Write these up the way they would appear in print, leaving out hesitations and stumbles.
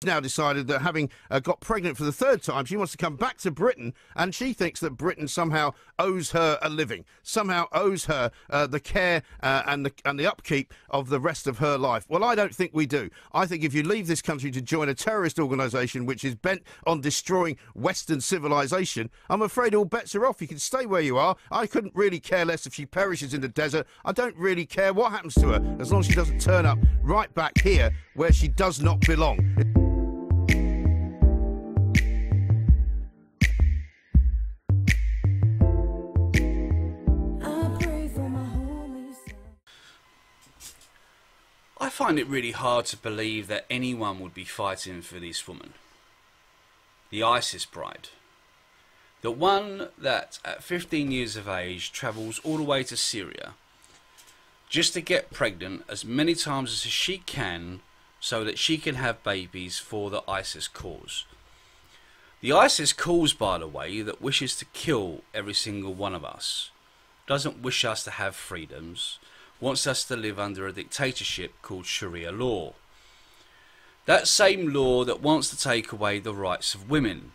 now decided that having got pregnant for the third time, she wants to come back to Britain, and she thinks that Britain somehow owes her a living, somehow owes her the care and the upkeep of the rest of her life. Well, I don't think we do. I think if you leave this country to join a terrorist organisation which is bent on destroying Western civilization, I'm afraid all bets are off. You can stay where you are. I couldn't really care less if she perishes in the desert. I don't really care what happens to her, as long as she doesn't turn up right back here where she does not belong. I find it really hard to believe that anyone would be fighting for this woman, the ISIS bride, the one that at 15 years of age travels all the way to Syria just to get pregnant as many times as she can so that she can have babies for the ISIS cause. The ISIS cause, by the way, that wishes to kill every single one of us, doesn't wish us to have freedoms, wants us to live under a dictatorship called Sharia law. That same law that wants to take away the rights of women.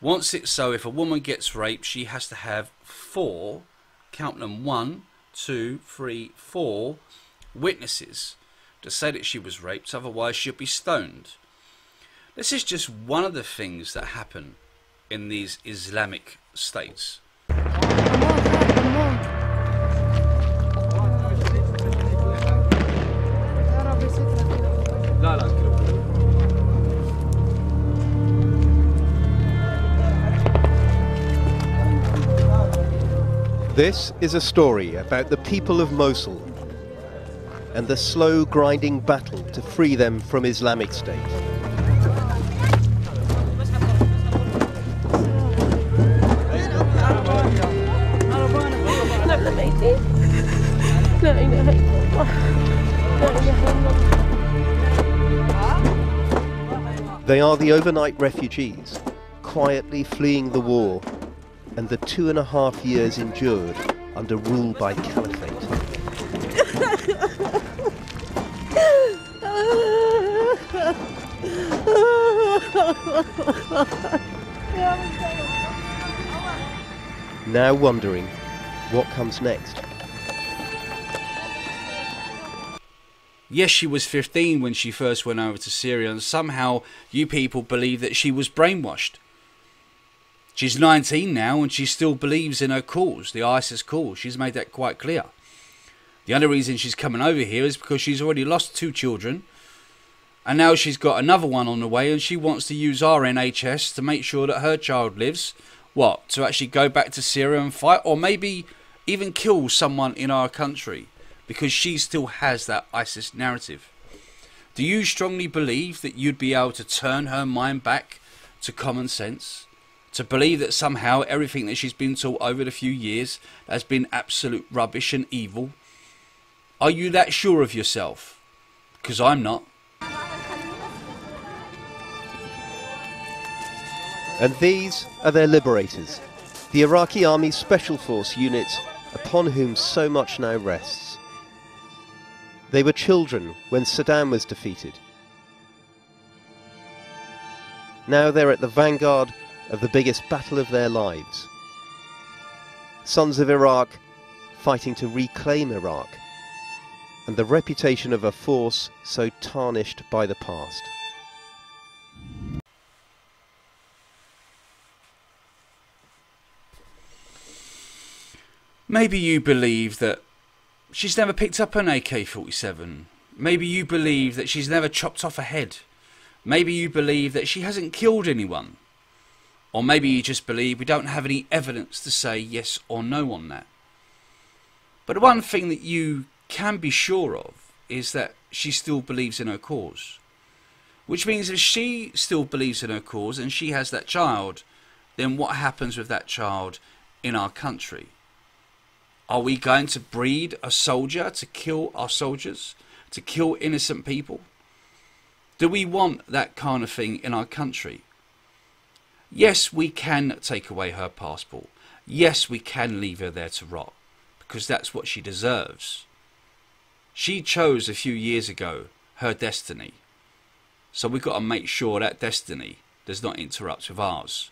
Wants it so if a woman gets raped, she has to have 4, count them 1, 2, 3, 4 witnesses to say that she was raped, otherwise she'll be stoned. This is just one of the things that happen in these Islamic states. This is a story about the people of Mosul and the slow grinding battle to free them from Islamic State. They are the overnight refugees, quietly fleeing the war and the 2.5 years endured under rule by caliphate. Now wondering what comes next. Yes, she was 15 when she first went over to Syria, and somehow you people believe that she was brainwashed. She's 19 now and she still believes in her cause, the ISIS cause. She's made that quite clear. The only reason she's coming over here is because she's already lost 2 children, and now she's got another one on the way, and she wants to use our NHS to make sure that her child lives. What? To actually go back to Syria and fight, or maybe even kill someone in our country, because she still has that ISIS narrative. Do you strongly believe that you'd be able to turn her mind back to common sense? To believe that somehow everything that she's been taught over the few years has been absolute rubbish and evil? Are you that sure of yourself? Because I'm not. And these are their liberators, the Iraqi Army Special Force units upon whom so much now rests. They were children when Saddam was defeated. Now they're at the vanguard of the biggest battle of their lives. Sons of Iraq fighting to reclaim Iraq and the reputation of a force so tarnished by the past. Maybe you believe that she's never picked up an AK-47. Maybe you believe that she's never chopped off a head. Maybe you believe that she hasn't killed anyone. Or maybe you just believe we don't have any evidence to say yes or no on that. But the one thing that you can be sure of is that she still believes in her cause. Which means if she still believes in her cause and she has that child, then what happens with that child in our country? Are we going to breed a soldier to kill our soldiers, to kill innocent people? Do we want that kind of thing in our country? Yes, we can take away her passport. Yes, we can leave her there to rot, because that's what she deserves. She chose a few years ago her destiny. So we've got to make sure that destiny does not interrupt with ours.